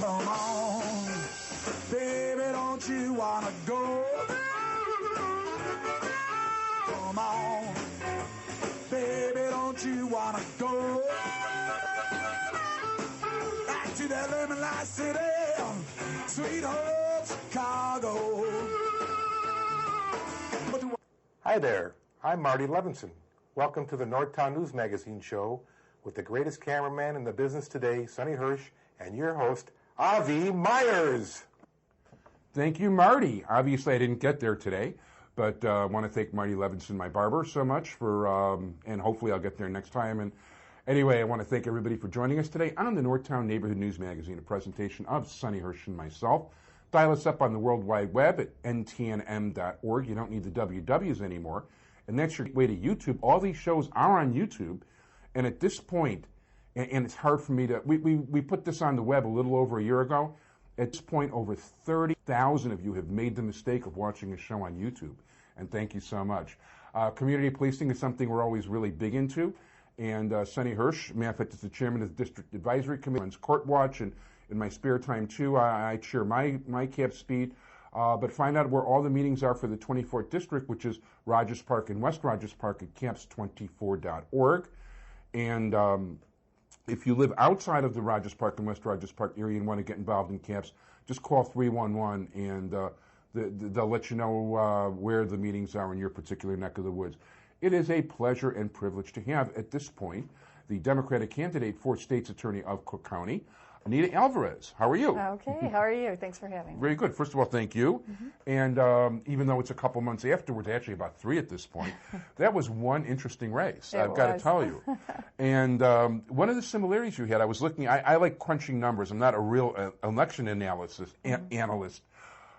Come on, baby, don't you wanna go? Come on, baby, don't you wanna go? Back to that lemon light city, sweet home Chicago. Hi there, I'm Marty Levinson. Welcome to the Northtown News Magazine show with the greatest cameraman in the business today, Sonny Hersh, and your host, Avi Meyers. Thank you, Marty. Obviously, I didn't get there today, but I want to thank Marty Levinson, my barber, so much for, and hopefully I'll get there next time. And anyway, I want to thank everybody for joining us today on the Northtown Neighborhood News Magazine, a presentation of Sonny Hersh and myself. Dial us up on the World Wide Web at ntnm.org. You don't need the WWs anymore. And that's your way to YouTube. All these shows are on YouTube. And at this point, and it's hard for me to, we put this on the web a little over a year ago. At this point, over 30,000 of you have made the mistake of watching a show on YouTube. And thank you so much. Community policing is something we're always really big into. And Sonny Hersh, matter of fact, is the chairman of the District Advisory Committee, runs Court Watch, and in my spare time, too, I chair my cap speed. But find out where all the meetings are for the 24th District, which is Rogers Park and West Rogers Park at camps24.org. And if you live outside of the Rogers Park and West Rogers Park area and want to get involved in camps, just call 311 and they'll let you know where the meetings are in your particular neck of the woods. It is a pleasure and privilege to have, at this point, the Democratic candidate for State's Attorney of Cook County, Anita Alvarez. How are you? Okay, how are you? Thanks for having me. Very good. First of all, thank you. And even though it's a couple months afterwards, actually about 3 at this point, that was one interesting race, I've got to tell you. And one of the similarities you had, I was looking, I like crunching numbers. I'm not a real election analyst,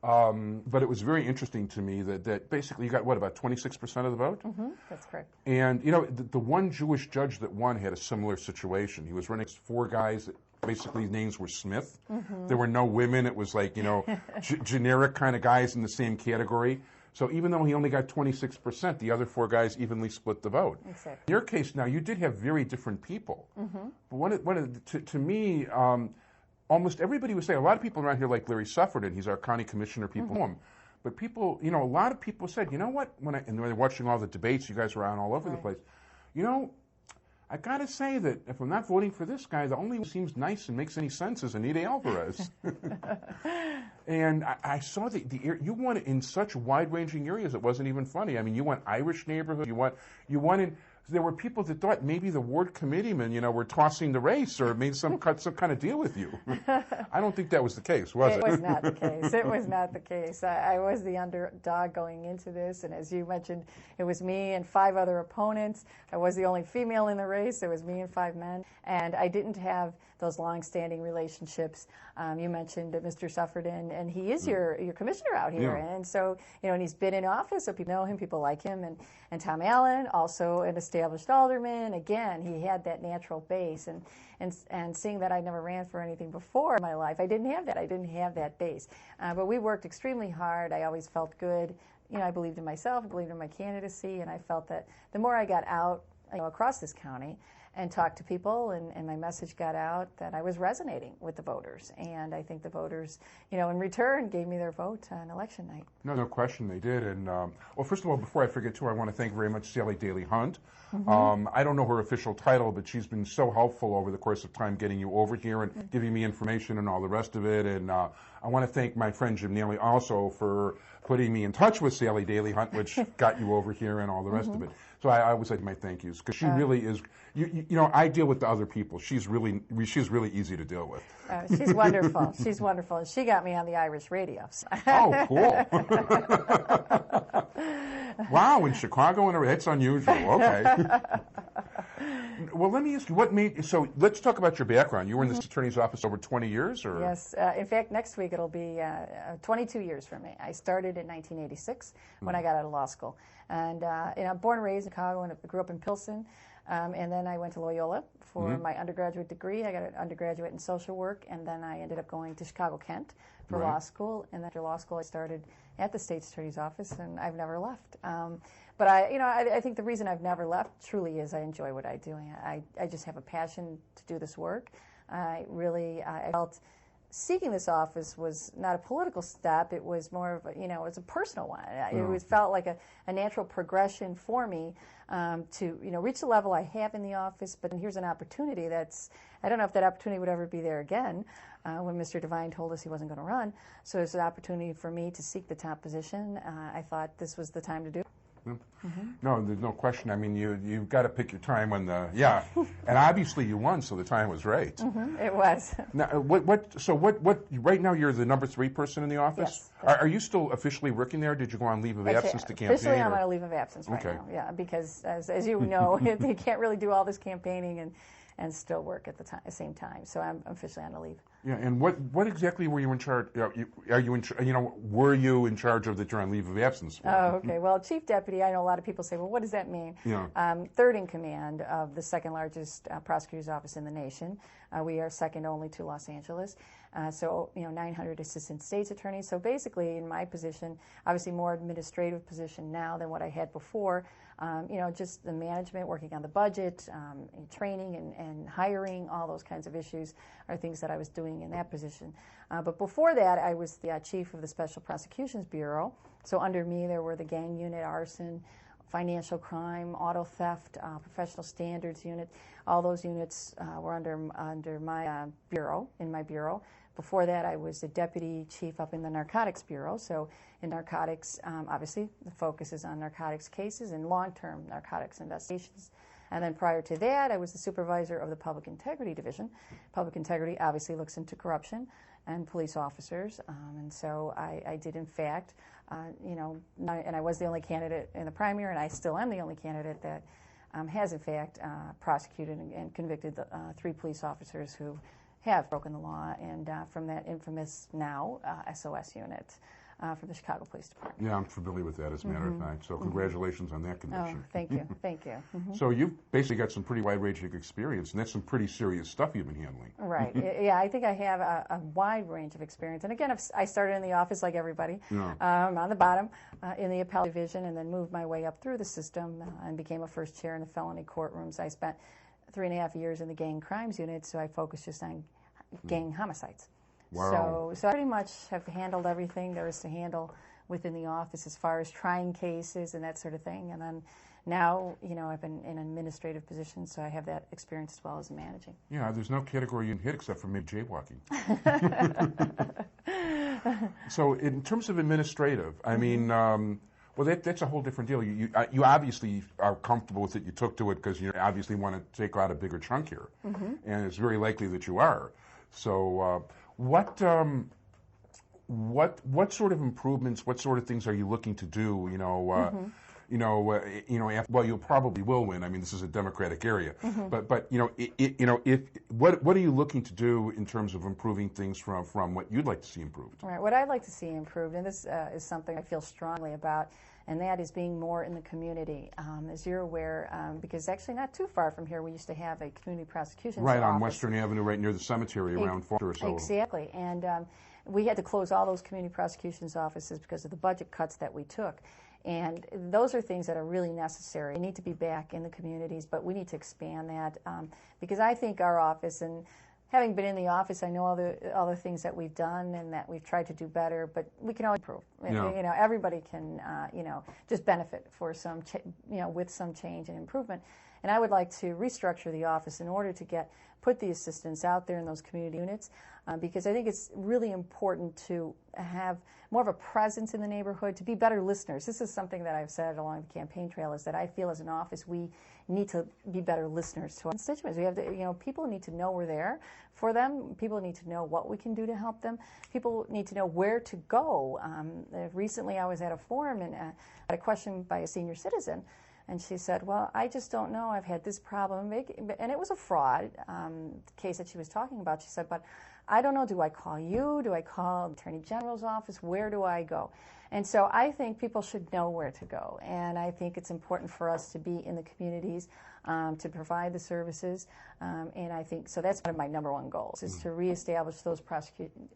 but it was very interesting to me that basically you got, what, about 26% of the vote? That's correct. And, you know, the one Jewish judge that won had a similar situation. He was running 4 guys that basically names were Smith. There were no women. It was like, you know, generic kind of guys in the same category. So even though he only got 26%, the other 4 guys evenly split the vote. Exactly. In your case now, you did have very different people. But to me, almost everybody would say, a lot of people around here like Larry Sufferton, he's our county commissioner, people know him. But people, you know, a lot of people said, you know what, and they're watching all the debates, you guys were on all over the place, you know, I got to say that if I'm not voting for this guy, the only one who seems nice and makes any sense is Anita Alvarez. And I saw you won in such wide-ranging areas, it wasn't even funny. I mean, you won Irish neighborhood, you won in, there were people that thought maybe the ward committeemen, you know, were tossing the race or made some kind of deal with you. I don't think that was the case, was it? It was not the case. It was not the case. I was the underdog going into this, and as you mentioned, it was me and 5 other opponents. I was the only female in the race. It was me and 5 men, and I didn't have those long-standing relationships. You mentioned Mr. Sufferton, and he is your commissioner out here, and so, you know, and he's been in office, so people know him, people like him, and Tom Allen, also an established alderman. Again, he had that natural base, and seeing that I never ran for anything before in my life, I didn't have that. I didn't have that base. But we worked extremely hard. I always felt good. You know, I believed in myself, I believed in my candidacy, and I felt that the more I got out, you know, across this county and talked to people, and my message got out, that I was resonating with the voters. And I think the voters, you know, in return, gave me their vote on election night. No question they did. And, well, first of all, before I forget, too, I want to thank very much Sally Daly Hunt. I don't know her official title, but she's been so helpful over the course of time getting you over here and giving me information and all the rest of it. And I want to thank my friend Jim Neely also for putting me in touch with Sally Daly Hunt, which got you over here and all the rest of it. So I always like my thank yous, because she really is, you know, I deal with the other people. She's really easy to deal with. She's wonderful. She's wonderful. And she got me on the Irish radio. So. Oh, cool. Wow, in Chicago, and that's unusual. Okay. Well, let me ask you, so let's talk about your background. You were in this attorney's office over 20 years? Or? Yes. In fact, next week it'll be 22 years for me. I started in 1986 when I got out of law school. And you know, born and raised in Chicago, and grew up in Pilsen. And then I went to Loyola for my undergraduate degree. I got an undergraduate in social work, and then I ended up going to Chicago-Kent for law school. And after law school, I started at the state's attorney's office, and I've never left. But I think the reason I've never left truly is I enjoy what I do. I just have a passion to do this work. I felt seeking this office was not a political step. It was more of a, it was a personal one. It was felt like a natural progression for me to, reach the level I have in the office. But here's an opportunity I don't know if that opportunity would ever be there again when Mr. Devine told us he wasn't going to run. So it's an opportunity for me to seek the top position. I thought this was the time to do it. No, there's no question. I mean, you've got to pick your time when and obviously you won, so the time was right. It was. Now, what? Right now, you're the number 3 person in the office. Yes. Are you still officially working there? Did you go on leave of absence to campaign? Officially, I'm on a leave of absence right now. Yeah, because as you know, they can't really do all this campaigning and still work at the same time. So I'm officially on a leave. Yeah, and what exactly were you in charge? Were you in charge of that you're on leave of absence for? Oh, okay. Well, chief deputy. I know a lot of people say, well, what does that mean? Yeah. Third in command of the second largest prosecutor's office in the nation. We are second only to Los Angeles. 900 assistant state's attorneys. So basically, in my position, obviously more administrative position now than what I had before. Just the management, working on the budget, training and hiring, all those kinds of issues are things that I was doing in that position. But before that, I was the chief of the Special Prosecutions Bureau. So under me, there were the gang unit, arson, financial crime, auto theft, professional standards unit. All those units were under my bureau, in my bureau. Before that, I was a deputy chief up in the Narcotics Bureau. So in narcotics, obviously, the focus is on narcotics cases and long-term narcotics investigations. And then prior to that, I was the supervisor of the Public Integrity Division. Public Integrity obviously looks into corruption and police officers. And so I did, in fact, and I was the only candidate in the primary, and I still am the only candidate that has, in fact, prosecuted and convicted 3 police officers who have broken the law, and from that infamous now SOS unit from the Chicago Police Department. Yeah, I'm familiar with that, as a matter of fact. So congratulations on that conviction. Oh, thank you. Thank you. So you've basically got some pretty wide-ranging experience, and that's some pretty serious stuff you've been handling. Right. Yeah, I think I have a wide range of experience. And again, I started in the office like everybody, on the bottom in the appellate division, and then moved my way up through the system and became a first chair in the felony courtrooms. I spent 3.5 years in the gang crimes unit, so I focused just on gang homicides. Wow. So I pretty much have handled everything there is to handle within the office as far as trying cases and that sort of thing. And then now, I've been in an administrative position, so I have that experience as well as managing. Yeah, there's no category you can hit except for maybe jaywalking. So in terms of administrative, I mean, well, that's a whole different deal. You obviously are comfortable with it. You took to it because you obviously want to take out a bigger chunk here, and it's very likely that you are. So, what sort of improvements? What sort of things are you looking to do? Well, you probably will win. I mean, this is a Democratic area, but what are you looking to do in terms of improving things from what you'd like to see improved? Right. What I'd like to see improved, and this is something I feel strongly about, and that is being more in the community. As you're aware, because actually not too far from here, we used to have a community prosecutions right office. On Western Avenue, right near the cemetery, around Foster or so. Exactly, and we had to close all those community prosecutions offices because of the budget cuts that we took. And those are things that are really necessary. We need to be back in the communities, but we need to expand that because I think our office, and having been in the office, I know all the things that we've done and that we've tried to do better, but we can always improve. Yeah. Everybody can, just benefit for some, with some change and improvement. And I would like to restructure the office in order to put the assistants out there in those community units because I think it's really important to have more of a presence in the neighborhood, to be better listeners. This is something that I've said along the campaign trail, is that I feel as an office we need to be better listeners to our constituents. We have to, people need to know we're there for them. People need to know what we can do to help them. People need to know where to go. Recently I was at a forum and had a question by a senior citizen. And she said, well, I just don't know. I've had this problem. And it was a fraud case that she was talking about. She said, but I don't know. Do I call you? Do I call the Attorney General's office? Where do I go? And so I think people should know where to go. And I think it's important for us to be in the communities to provide the services. And I think, so that's one of my number one goals, is to reestablish those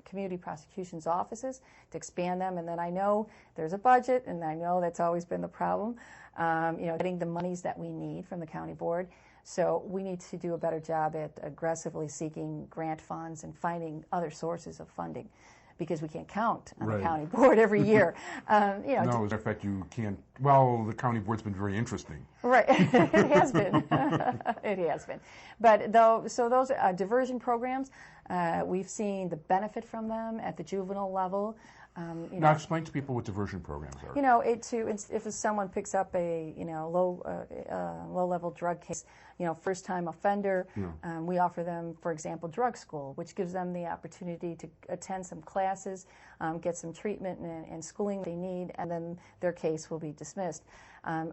community prosecutions offices, to expand them. And then I know there's a budget, and I know that's always been the problem, getting the monies that we need from the county board. So we need to do a better job at aggressively seeking grant funds and finding other sources of funding, because we can't count on the county board every year. No, as a matter of fact, you can't. Well, the county board's been very interesting. Right, it has been. It has been. But so those diversion programs, we've seen the benefit from them at the juvenile level. Now, explain to people what diversion programs are. You know, if someone picks up a low-level drug case, first-time offender, we offer them, for example, drug school, which gives them the opportunity to attend some classes, get some treatment and schooling they need, and then their case will be dismissed.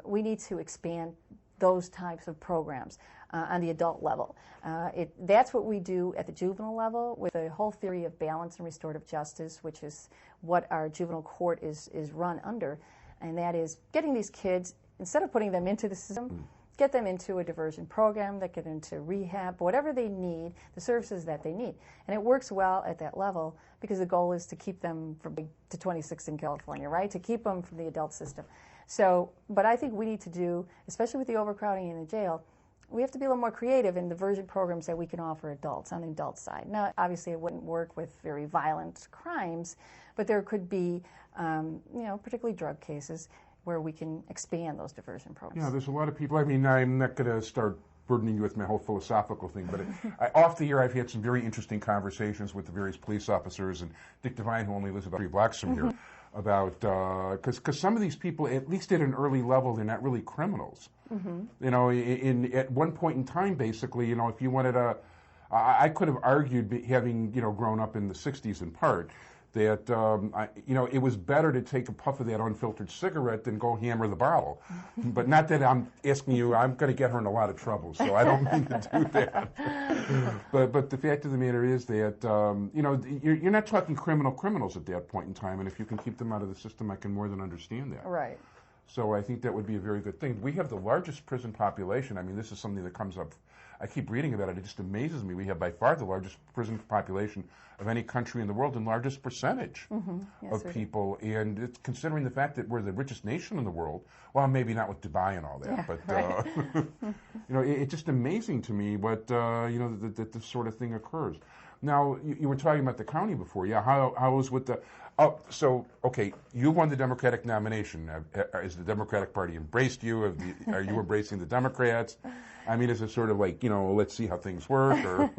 We need to expand those types of programs on the adult level. That's what we do at the juvenile level with the whole theory of balance and restorative justice, which is what our juvenile court is run under, and that is getting these kids, instead of putting them into the system, get them into a diversion program, that get into rehab, whatever they need, the services that they need. And it works well at that level because the goal is to keep them from to 26 in California, right? To keep them from the adult system. So, but I think we need to do, especially with the overcrowding in the jail, we have to be a little more creative in diversion programs that we can offer adults on the adult side. Now, obviously, it wouldn't work with very violent crimes, but there could be, particularly drug cases where we can expand those diversion programs. Yeah, there's a lot of people. I mean, I'm not going to start burdening you with my whole philosophical thing, but off the year, I've had some very interesting conversations with the various police officers, and Dick Devine, who only lives about 3 blocks from here, about, because some of these people, at least at an early level, they're not really criminals. At one point in time, basically, if you wanted I could have argued, having, grown up in the 60s in part, that, it was better to take a puff of that unfiltered cigarette than go hammer the bottle. But not that I'm asking you, I'm going to get her in a lot of trouble, so I don't mean to do that. But the fact of the matter is that, you're not talking criminals at that point in time, and if you can keep them out of the system, I can more than understand that. Right. So I think that would be a very good thing. We have the largest prison population. I mean, this is something that comes up. I keep reading about it. It just amazes me. We have by far the largest prison population of any country in the world and largest percentage of people. And it's considering the fact that we're the richest nation in the world, well, maybe not with Dubai and all that, but, right. It's just amazing to me what, that this sort of thing occurs. Now, you were talking about the county before. Yeah, how was with the... Oh, so, okay, you won the Democratic nomination. Has the Democratic Party embraced you? Are you embracing the Democrats? I mean, is it sort of like, let's see how things work? Or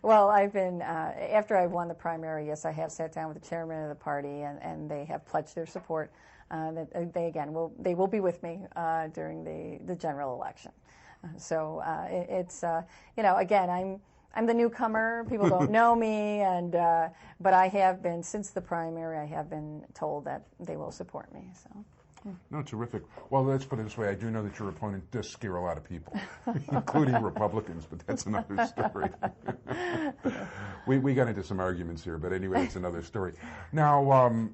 Well, I've been, after I won the primary, yes, I have sat down with the chairman of the party, and they have pledged their support. That they will be with me during the general election. So it's, again, I'm the newcomer. People don't know me, but I have been, since the primary, I have been told that they will support me. So. No, terrific. Well, let's put it this way. I do know that your opponent does scare a lot of people, including Republicans, but that's another story. we got into some arguments here, but anyway, it's another story. Now,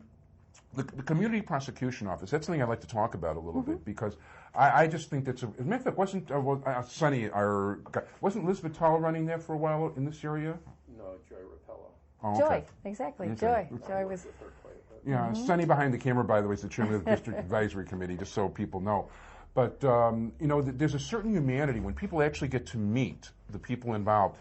the Community Prosecution Office, that's something I'd like to talk about a little bit, because I just think that's as a matter of fact, wasn't Elizabeth Tall running there for a while in this area? No, Joy Rapella. Oh, Joy, okay. exactly. Okay. Joy was... Yeah, Sonny behind the camera, by the way, is the chairman of the District Advisory Committee, just so people know. But, there's a certain humanity when people actually get to meet the people involved.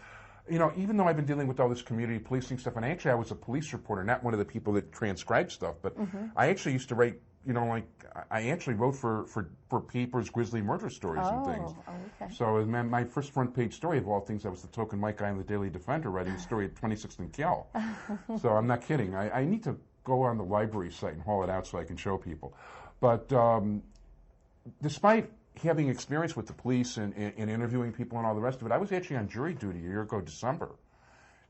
Even though I've been dealing with all this community policing stuff, and actually I was a police reporter, not one of the people that transcribe stuff, but I actually used to write, I actually wrote for papers, grisly murder stories and things. Oh, okay. So my first front page story of all things, I was the token white guy in the Daily Defender writing the story at 26th and Cal. So I'm not kidding. I need to go on the library site and haul it out so I can show people. But despite having experience with the police and interviewing people and all the rest of it, I was actually on jury duty a year ago, December.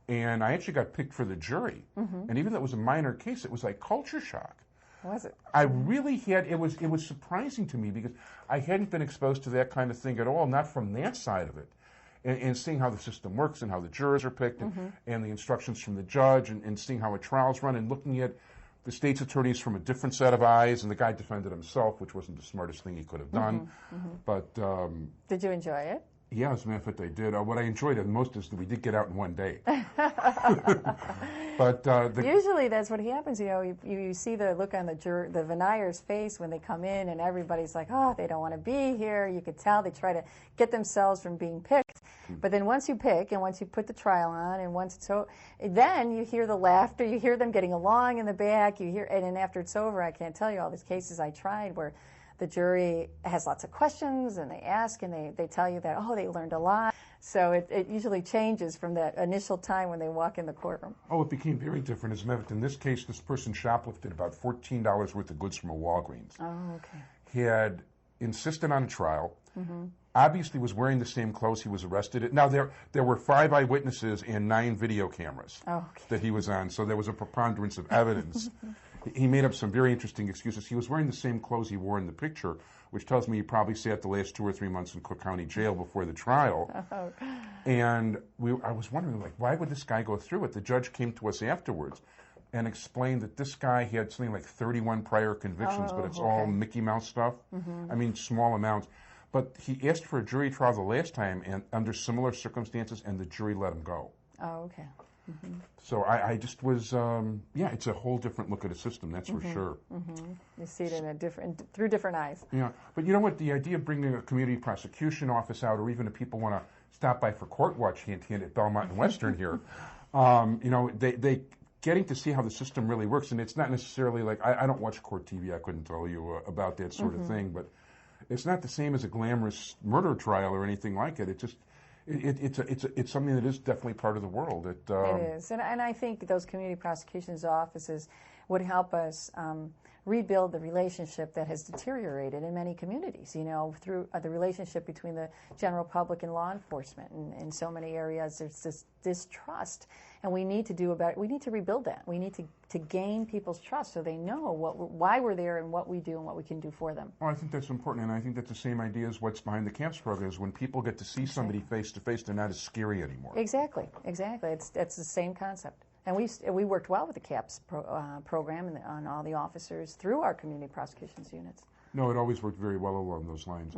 And I actually got picked for the jury. And even though it was a minor case, it was like culture shock. Was it? I really had, it was surprising to me because I hadn't been exposed to that kind of thing at all, not from that side of it. And seeing how the system works and how the jurors are picked and the instructions from the judge and seeing how a trial's run and looking at the state's attorneys from a different set of eyes, and the guy defended himself, which wasn't the smartest thing he could have done. But did you enjoy it? Yeah, as a matter of fact, I did. What I enjoyed the most is that we did get out in one day. But usually that's what happens. You see the look on the venier's face when they come in, and everybody's like, oh, they don't want to be here. You could tell they try to get themselves from being picked. But then once you pick, and once you put the trial on, and once it's over, then you hear the laughter. You hear them getting along in the back. And then after it's over, I can't tell you all these cases I tried where the jury has lots of questions, and they ask, and they tell you that, oh, they learned a lot. So it usually changes from that initial time when they walk in the courtroom. Oh, it became very different. As a matter of fact, in this case, this person shoplifted about $14 worth of goods from a Walgreens. Oh, okay. He had insisted on a trial. Obviously was wearing the same clothes he was arrested at. Now, there were 5 eyewitnesses and 9 video cameras that he was on, so there was a preponderance of evidence. He made up some very interesting excuses. He was wearing the same clothes he wore in the picture, which tells me he probably sat the last 2 or 3 months in Cook County Jail before the trial. And I was wondering, like, why would this guy go through it? The judge came to us afterwards and explained that this guy had something like 31 prior convictions, but it's all Mickey Mouse stuff. I mean, small amounts. But he asked for a jury trial the last time and under similar circumstances, and the jury let him go. Oh, okay. So I just was, it's a whole different look at a system, that's for sure. You see it through different eyes. Yeah, but you know what? The idea of bringing a community prosecution office out, or even if people want to stop by for court watch, hint, hint, at Belmont and Western here, they getting to see how the system really works, and it's not necessarily like I don't watch court TV. I couldn't tell you about that sort of thing, but it's not the same as a glamorous murder trial or anything like it. It just It's something that is definitely part of the world. It is, and I think those community prosecutions offices would help us rebuild the relationship that has deteriorated in many communities. Through the relationship between the general public and law enforcement, and in so many areas there's this distrust, and we need to rebuild that. We need to gain people's trust so they know why we're there and what we do and what we can do for them. Well, I think that's important, and I think that's the same idea as what's behind the CAMPS program, is when people get to see somebody face to face, they're not as scary anymore. Exactly. It's the same concept. And we worked well with the CAPS program and on all the officers through our community prosecutions units. No, it always worked very well along those lines.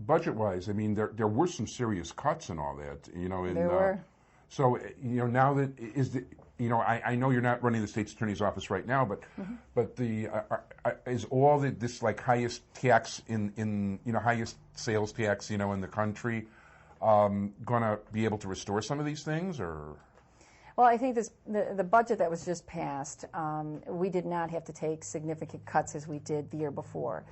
Budget-wise, I mean, there were some serious cuts and all that. There were. So now that I know you're not running the state's attorney's office right now, but is all this like highest tax in highest sales tax in the country going to be able to restore some of these things, or? Well, I think the budget that was just passed, we did not have to take significant cuts as we did the year before,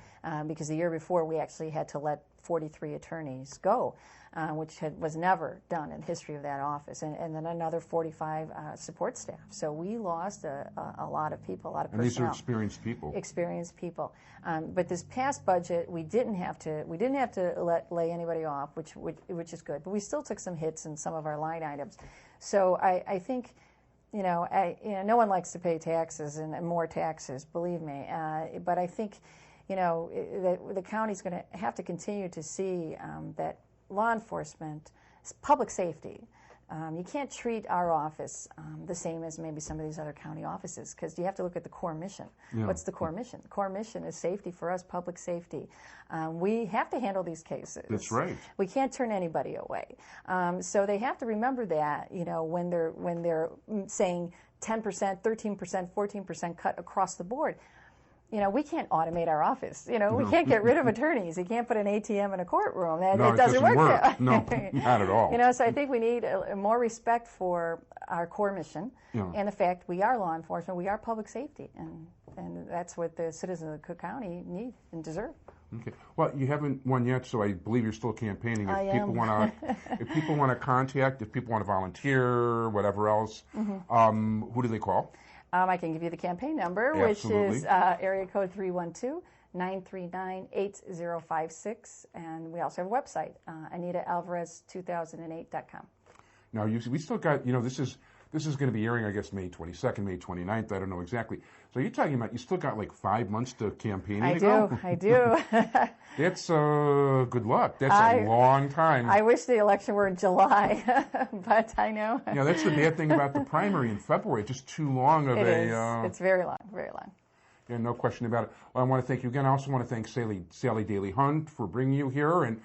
because the year before we actually had to let 43 attorneys go, which was never done in the history of that office, and then another 45 support staff. So we lost a lot of people, a lot of personnel. And these are experienced people. Experienced people. But this past budget, we didn't have to lay anybody off, which is good. But we still took some hits in some of our line items. So I think, no one likes to pay taxes and more taxes, believe me. But I think, the county's going to have to continue to see that law enforcement, public safety. You can't treat our office the same as maybe some of these other county offices, because you have to look at the core mission. Yeah. What's the core mission? The core mission is safety for us, public safety. We have to handle these cases. That's right. We can't turn anybody away. So they have to remember that, when they're saying 10%, 13%, 14% cut across the board. We can't automate our office. We can't get rid of attorneys. You can't put an ATM in a courtroom. It doesn't work. No, not at all. So I think we need more respect for our core mission and the fact we are law enforcement, we are public safety, and that's what the citizens of Cook County need and deserve. Okay. Well, you haven't won yet, so I believe you're still campaigning. If people want to contact, if people want to volunteer, whatever else, who do they call? I can give you the campaign number, Absolutely. Which is area code 312-939-8056, and we also have a website, AnitaAlvarez2008.com. Now, we still got, this is going to be airing, I guess, May 22nd, May 29th, I don't know exactly. So you're talking about you still got like 5 months to campaign to go? I do. That's good luck. That's a long time. I wish the election were in July, but I know. That's the bad thing about the primary in February. It's just too long of It's very long, very long. Yeah, no question about it. Well, I want to thank you again. I also want to thank Sally Daly Hunt for bringing you here, and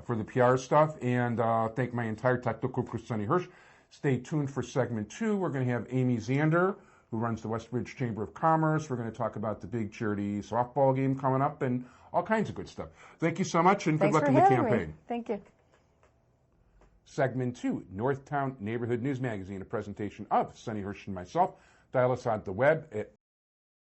for the PR stuff, and thank my entire technical crew, Sonny Hersh. Stay tuned for segment 2. We're going to have Amy Zander, who runs the Westbridge Chamber of Commerce. We're going to talk about the big charity softball game coming up and all kinds of good stuff. Thank you so much, and good luck in the campaign. Me. Thank you. Segment 2, Northtown Neighborhood News Magazine, a presentation of Sonny Hersh and myself. Dial us on the web at